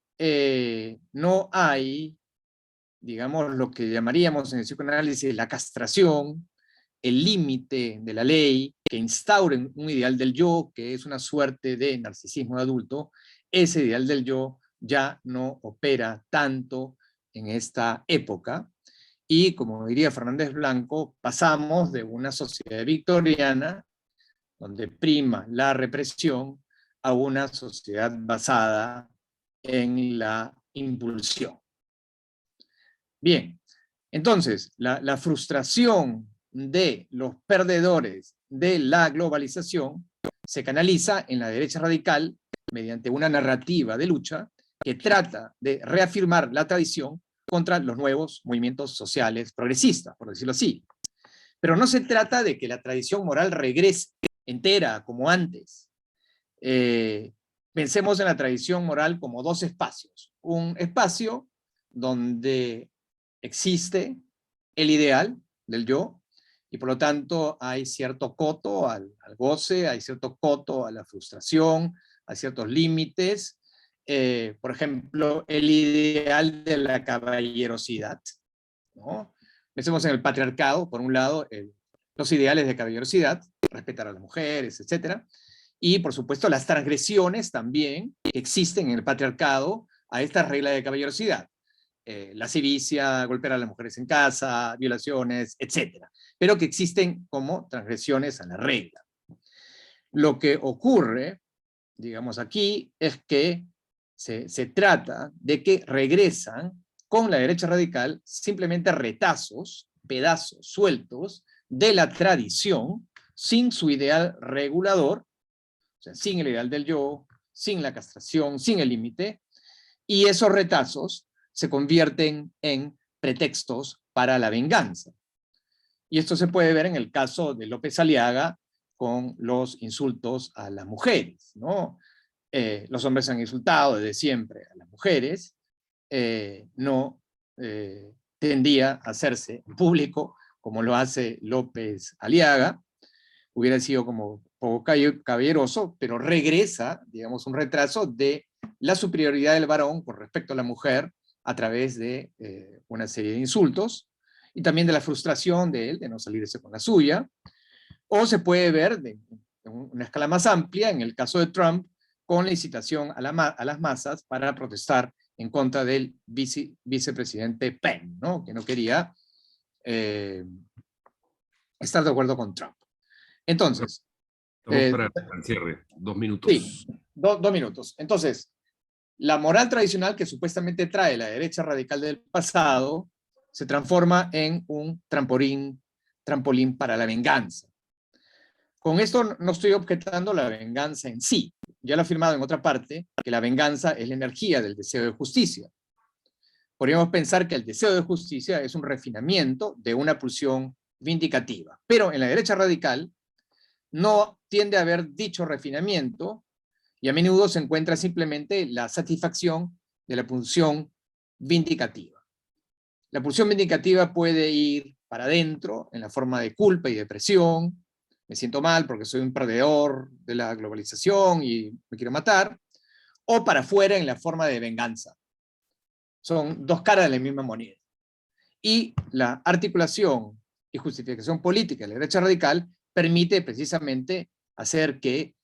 no hay, digamos, lo que llamaríamos en el psicoanálisis la castración, el límite de la ley que instaure un ideal del yo, que es una suerte de narcisismo de adulto. Ese ideal del yo ya no opera tanto en esta época, y como diría Fernández Blanco, pasamos de una sociedad victoriana, donde prima la represión, a una sociedad basada en la impulsión. Bien, entonces, la frustración de los perdedores de la globalización se canaliza en la derecha radical mediante una narrativa de lucha que trata de reafirmar la tradición contra los nuevos movimientos sociales progresistas, por decirlo así. Pero no se trata de que la tradición moral regrese entera como antes. Pensemos en la tradición moral como dos espacios. Un espacio donde existe el ideal del yo, y por lo tanto hay cierto coto al goce, hay cierto coto a la frustración, hay ciertos límites. Por ejemplo, el ideal de la caballerosidad, ¿no? Pensemos en el patriarcado, por un lado, los ideales de caballerosidad, respetar a las mujeres, etc. Y, por supuesto, las transgresiones también que existen en el patriarcado a esta regla de caballerosidad. lascivicia, golpear a las mujeres en casa, violaciones, etc. Pero que existen como transgresiones a la regla. Lo que ocurre, digamos aquí, es que se trata de que regresan con la derecha radical simplemente retazos, pedazos sueltos de la tradición, sin su ideal regulador, o sea, sin el ideal del yo, sin la castración, sin el límite, y esos retazos se convierten en pretextos para la venganza. Y esto se puede ver en el caso de López Aliaga con los insultos a las mujeres, ¿no? Los hombres han insultado desde siempre a las mujeres, no tendía a hacerse en público como lo hace López Aliaga, hubiera sido como poco caballeroso, pero regresa, digamos, un retraso de la superioridad del varón con respecto a la mujer a través de una serie de insultos, y también de la frustración de él de no salirse con la suya, o se puede ver en una escala más amplia, en el caso de Trump, con la incitación a las masas para protestar en contra del vicepresidente Pence, ¿no? Que no quería estar de acuerdo con Trump. Entonces... Vamos para el cierre, 2 minutos. Sí, 2 minutos. Entonces, la moral tradicional que supuestamente trae la derecha radical del pasado se transforma en un trampolín para la venganza. Con esto no estoy objetando la venganza en sí. Ya lo he afirmado en otra parte, que la venganza es la energía del deseo de justicia. Podríamos pensar que el deseo de justicia es un refinamiento de una pulsión vindicativa. Pero en la derecha radical no tiende a haber dicho refinamiento, y a menudo se encuentra simplemente la satisfacción de la pulsión vindicativa. La pulsión vindicativa puede ir para adentro en la forma de culpa y depresión, me siento mal porque soy un perdedor de la globalización y me quiero matar, o para afuera en la forma de venganza. Son 2 caras de la misma moneda. Y la articulación y justificación política de la derecha radical permite precisamente hacer que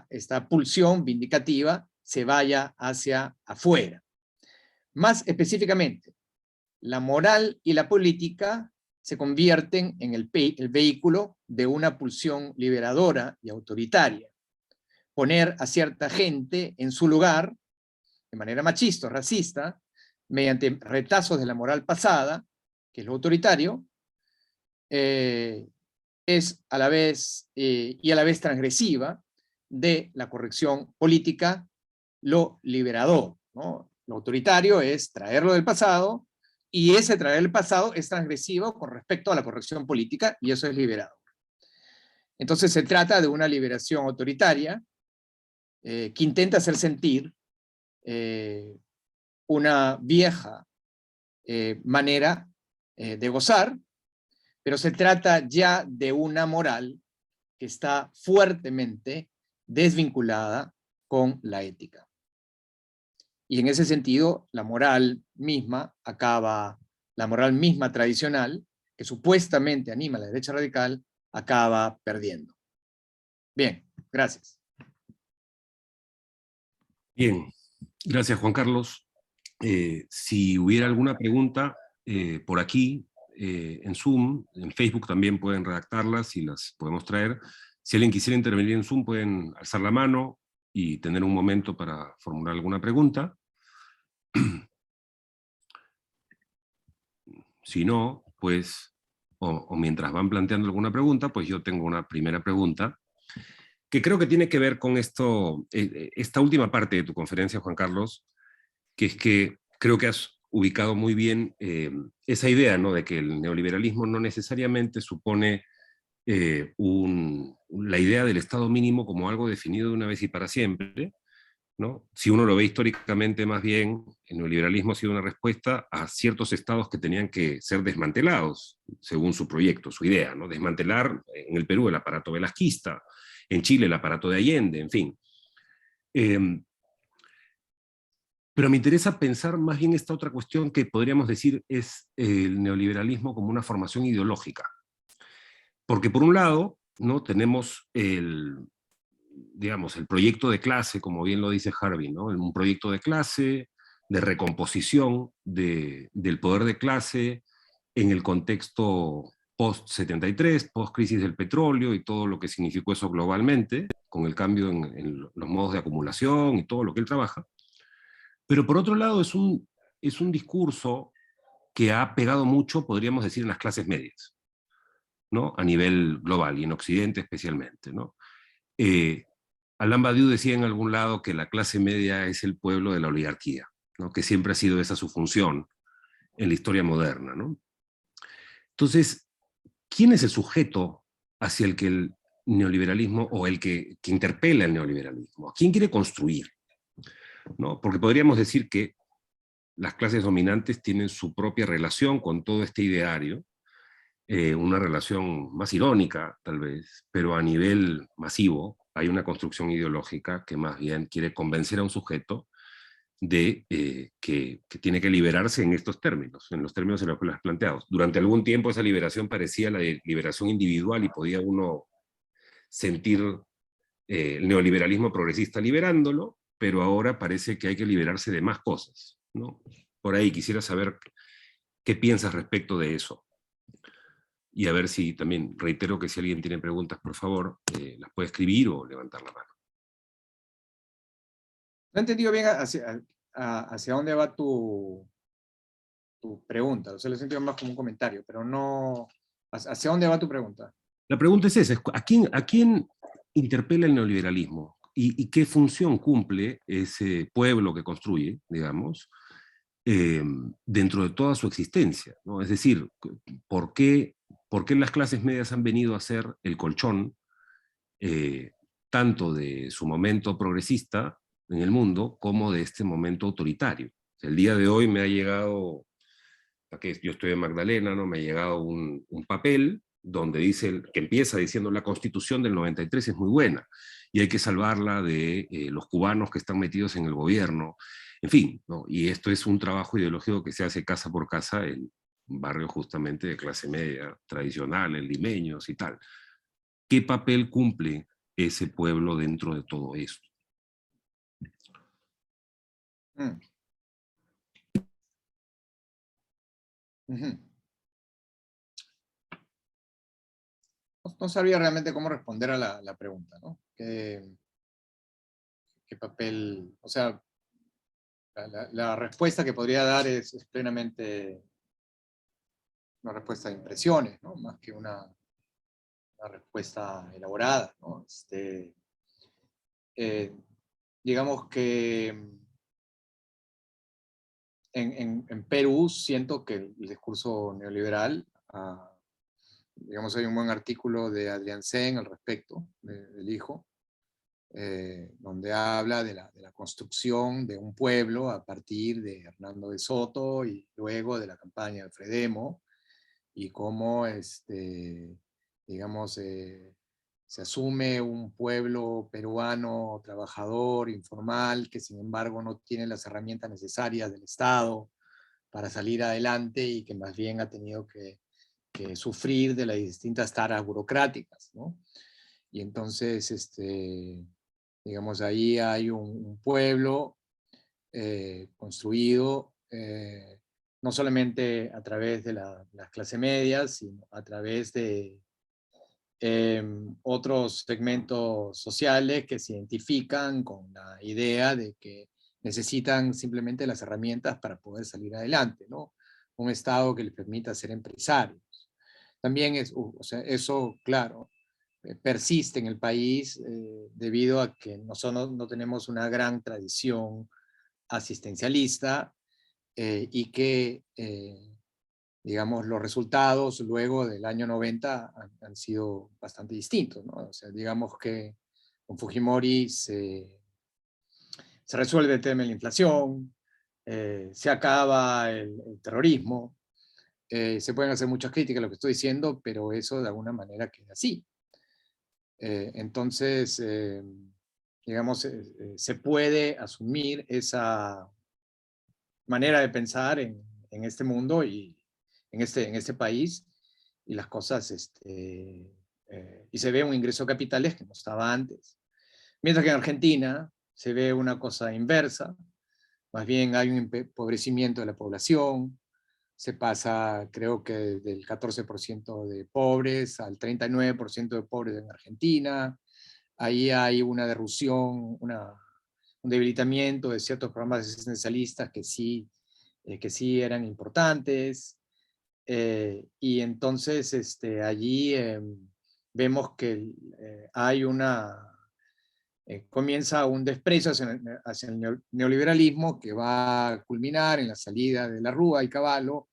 esta pulsión vindicativa se vaya hacia afuera. Más específicamente, la moral y la política se convierten en el vehículo de una pulsión liberadora y autoritaria. Poner a cierta gente en su lugar, de manera machista o racista, mediante retazos de la moral pasada, que es lo autoritario, es a la vez, y a la vez transgresiva, de la corrección política, lo liberador, ¿no? Lo autoritario es traerlo del pasado, y ese traer el pasado es transgresivo con respecto a la corrección política, y eso es liberador. Entonces se trata de una liberación autoritaria que intenta hacer sentir una vieja manera de gozar, pero se trata ya de una moral que está fuertemente desvinculada con la ética. Y en ese sentido, la moral misma tradicional, que supuestamente anima a la derecha radical, acaba perdiendo. Bien, gracias. Bien, gracias Juan Carlos. Si hubiera alguna pregunta por aquí, en Zoom, en Facebook también pueden redactarlas y las podemos traer. Si alguien quisiera intervenir en Zoom, pueden alzar la mano y tener un momento para formular alguna pregunta. Si no, pues, o mientras van planteando alguna pregunta, pues yo tengo una primera pregunta, que creo que tiene que ver con esto, esta última parte de tu conferencia, Juan Carlos, que es que creo que has ubicado muy bien esa idea, ¿no?, de que el neoliberalismo no necesariamente supone la idea del Estado mínimo como algo definido de una vez y para siempre, ¿no? Si uno lo ve históricamente, más bien, el neoliberalismo ha sido una respuesta a ciertos estados que tenían que ser desmantelados, según su proyecto, su idea, ¿no? Desmantelar en el Perú el aparato velasquista, en Chile el aparato de Allende, en fin. Pero me interesa pensar más bien esta otra cuestión que podríamos decir es el neoliberalismo como una formación ideológica. Porque por un lado, ¿no?, tenemos digamos, el proyecto de clase, como bien lo dice Harvey, ¿no? Un proyecto de clase de recomposición del poder de clase en el contexto post-73, post-crisis del petróleo y todo lo que significó eso globalmente, con el cambio en los modos de acumulación y todo lo que él trabaja. Pero por otro lado es un discurso que ha pegado mucho, podríamos decir, en las clases medias, ¿no? A nivel global y en Occidente especialmente, ¿no? Alain Badiou decía en algún lado que la clase media es el pueblo de la oligarquía, ¿no? Que siempre ha sido esa su función en la historia moderna, ¿no? Entonces, ¿quién es el sujeto hacia el que el neoliberalismo, o el que interpela el neoliberalismo? ¿A quién quiere construir? ¿No? Porque podríamos decir que las clases dominantes tienen su propia relación con todo este ideario, una relación más irónica, tal vez, pero a nivel masivo hay una construcción ideológica que más bien quiere convencer a un sujeto de que tiene que liberarse en estos términos, en los términos en los que lo has planteado. Durante algún tiempo esa liberación parecía la de liberación individual y podía uno sentir el neoliberalismo progresista liberándolo, pero ahora parece que hay que liberarse de más cosas, ¿no? Por ahí quisiera saber qué piensas respecto de eso. Y a ver si también, reitero que si alguien tiene preguntas, por favor, las puede escribir o levantar la mano. No he entendido bien hacia dónde va tu pregunta. O sea, lo he sentido más como un comentario, pero no... ¿Hacia dónde va tu pregunta? La pregunta es esa, ¿a quién interpela el neoliberalismo? ¿Y qué función cumple ese pueblo que construye, digamos, dentro de toda su existencia, ¿no? Es decir, ¿por qué las clases medias han venido a ser el colchón tanto de su momento progresista en el mundo como de este momento autoritario? O sea, el día de hoy me ha llegado, que yo estoy en Magdalena, ¿no? Me ha llegado un papel donde dice, que empieza diciendo la Constitución del 93 es muy buena y hay que salvarla de los cubanos que están metidos en el gobierno, en fin, ¿no? Y esto es un trabajo ideológico que se hace casa por casa en barrios justamente de clase media, tradicional, en limeños y tal. ¿Qué papel cumple ese pueblo dentro de todo esto? Mm. Uh-huh. No sabía realmente cómo responder a la pregunta, ¿no? ¿Qué papel? O sea, la respuesta que podría dar es plenamente una respuesta de impresiones, ¿no? Más que una respuesta elaborada, ¿no? Digamos que en Perú siento que el discurso neoliberal, digamos, hay un buen artículo de Adrián Sen al respecto, del hijo, donde habla de la construcción de un pueblo a partir de Hernando de Soto y luego de la campaña de Fredemo, y cómo, digamos, se asume un pueblo peruano trabajador, informal, que sin embargo no tiene las herramientas necesarias del Estado para salir adelante y que más bien ha tenido que sufrir de las distintas taras burocráticas, ¿no? Y entonces, digamos, ahí hay un pueblo construido no solamente a través de las clases medias, sino a través de otros segmentos sociales que se identifican con la idea de que necesitan simplemente las herramientas para poder salir adelante, ¿no? Un Estado que les permita ser empresarios. También o sea, eso, claro, persiste en el país debido a que nosotros no tenemos una gran tradición asistencialista y que, digamos, los resultados luego del año 90 han sido bastante distintos, ¿no? O sea, digamos que con Fujimori se resuelve el tema de la inflación, se acaba el terrorismo, se pueden hacer muchas críticas a lo que estoy diciendo, pero eso de alguna manera queda así. Entonces, digamos, se puede asumir esa manera de pensar en este mundo y en este país, y las cosas, y se ve un ingreso de capitales que no estaba antes. Mientras que en Argentina se ve una cosa inversa, más bien hay un empobrecimiento de la población, se pasa creo que del 14% de pobres al 39% de pobres en Argentina, ahí hay una derrupción, un debilitamiento de ciertos programas asistencialistas que sí eran importantes, y entonces allí vemos que hay comienza un desprecio hacia el neoliberalismo que va a culminar en la salida de la Rúa y Cavallo,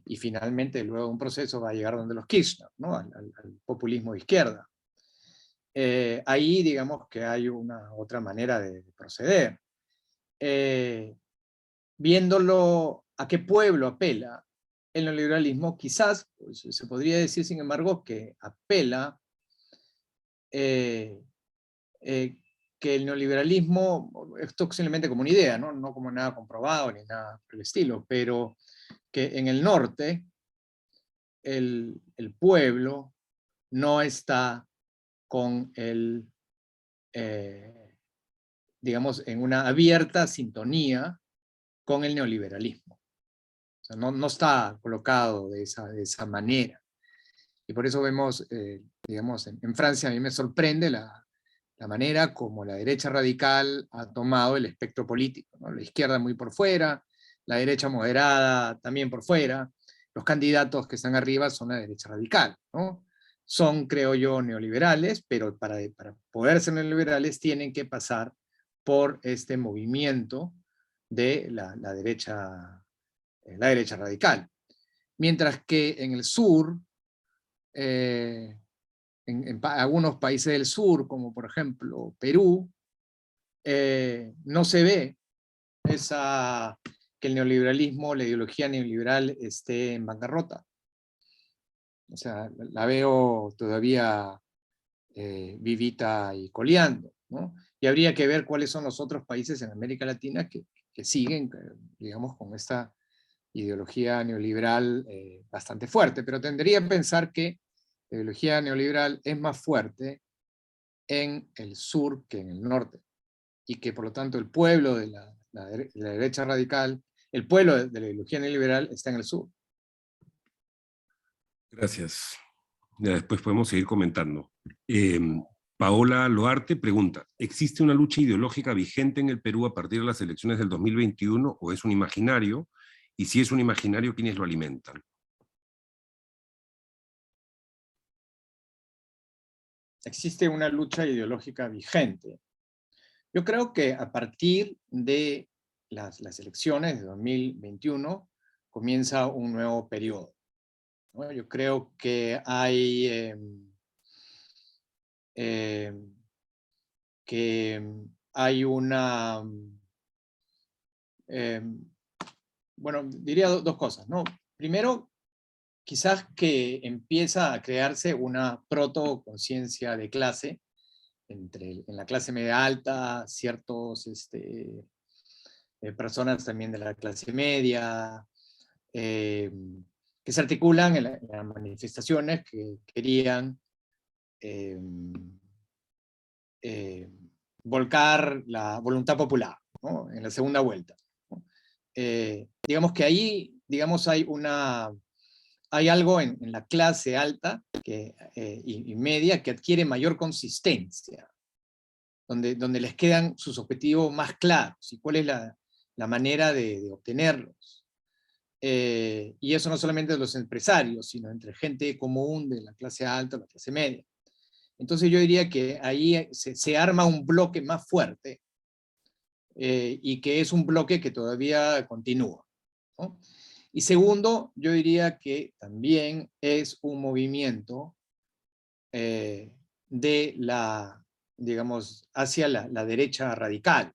y finalmente luego un proceso va a llegar donde los Kirchner, ¿no? al populismo de izquierda. Ahí digamos que hay una otra manera de proceder. Viéndolo a qué pueblo apela el neoliberalismo, quizás pues, se podría decir, sin embargo, que apela que el neoliberalismo, esto simplemente como una idea, no como nada comprobado ni nada por el estilo, pero que en el norte el pueblo no está con digamos, en una abierta sintonía con el neoliberalismo. O sea, no está colocado de esa manera. Y por eso vemos, digamos, en Francia a mí me sorprende la manera como la derecha radical ha tomado el espectro político, ¿no? La izquierda muy por fuera, la derecha moderada también por fuera, los candidatos que están arriba son la derecha radical, ¿no? Son, creo yo, neoliberales, pero para poder ser neoliberales tienen que pasar por este movimiento de la derecha radical. Mientras que en el sur, en algunos países del sur, como por ejemplo Perú, no se ve que el neoliberalismo, la ideología neoliberal esté en bancarrota. O sea, la veo todavía vivita y coleando, ¿no? Y habría que ver cuáles son los otros países en América Latina que siguen, digamos, con esta ideología neoliberal bastante fuerte, pero tendría que pensar que la ideología neoliberal es más fuerte en el sur que en el norte, y que por lo tanto el pueblo de la derecha radical, el pueblo de la ideología neoliberal está en el sur. Gracias. Ya después podemos seguir comentando. Paola Loarte pregunta, ¿existe una lucha ideológica vigente en el Perú a partir de las elecciones del 2021 o es un imaginario? Y si es un imaginario, ¿quiénes lo alimentan? Existe una lucha ideológica vigente. Yo creo que a partir de las elecciones de 2021 comienza un nuevo periodo, ¿no? Yo creo que hay una... bueno, diría dos cosas, ¿no? Primero, quizás que empieza a crearse una protoconciencia de clase en la clase media alta, ciertos personas también de la clase media, que se articulan en las manifestaciones que querían volcar la voluntad popular, ¿no? En la segunda vuelta, ¿no? Digamos que ahí, digamos, hay algo en la clase alta y media que adquiere mayor consistencia, donde les quedan sus objetivos más claros y cuál es la manera de obtenerlos. Y eso no solamente de los empresarios, sino entre gente común de la clase alta o la clase media. Entonces yo diría que ahí se arma un bloque más fuerte, y que es un bloque que todavía continúa, ¿no? Y segundo, yo diría que también es un movimiento digamos, hacia la derecha radical,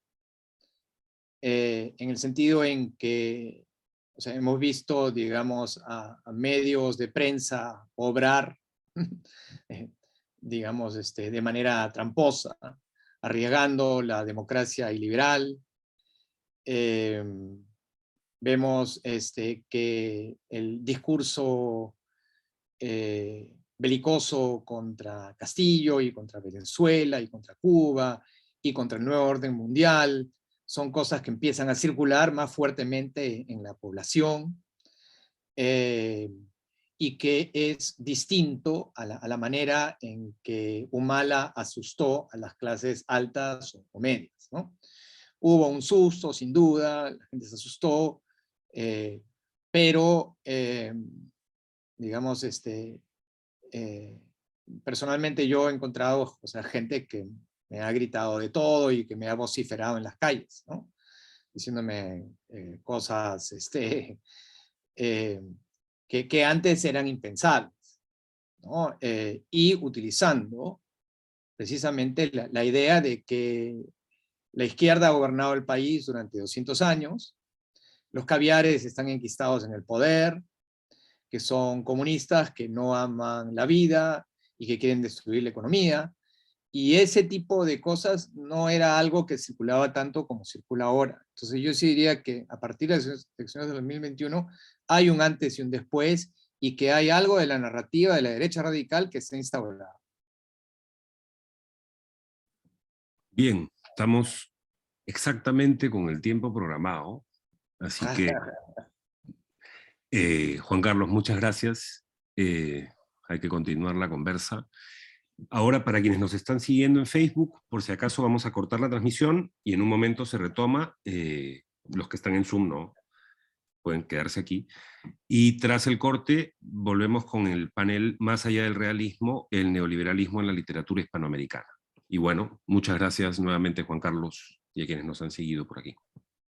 en el sentido en que, o sea, hemos visto, digamos, a medios de prensa obrar, digamos, de manera tramposa, arriesgando la democracia iliberal. Vemos que el discurso belicoso contra Castillo y contra Venezuela y contra Cuba y contra el nuevo orden mundial son cosas que empiezan a circular más fuertemente en la población, y que es distinto a la manera en que Humala asustó a las clases altas o medias, ¿no? Hubo un susto, sin duda, la gente se asustó, pero, digamos, personalmente yo he encontrado, o sea, gente que me ha gritado de todo y que me ha vociferado en las calles, ¿no? Diciéndome cosas que antes eran impensables, ¿no? Y utilizando precisamente la idea de que la izquierda ha gobernado el país durante 200 años, los caviares están enquistados en el poder, que son comunistas, que no aman la vida y que quieren destruir la economía, y ese tipo de cosas no era algo que circulaba tanto como circula ahora. Entonces yo sí diría que a partir de las elecciones de 2021 hay un antes y un después, y que hay algo de la narrativa de la derecha radical que se ha instaurado. Bien, estamos exactamente con el tiempo programado, así que, Juan Carlos, muchas gracias. Hay que continuar la conversa. Ahora, para quienes nos están siguiendo en Facebook, por si acaso vamos a cortar la transmisión y en un momento se retoma. Los que están en Zoom no pueden quedarse aquí. Y tras el corte, volvemos con el panel Más allá del realismo, el neoliberalismo en la literatura hispanoamericana. Y bueno, muchas gracias nuevamente, Juan Carlos, y a quienes nos han seguido por aquí.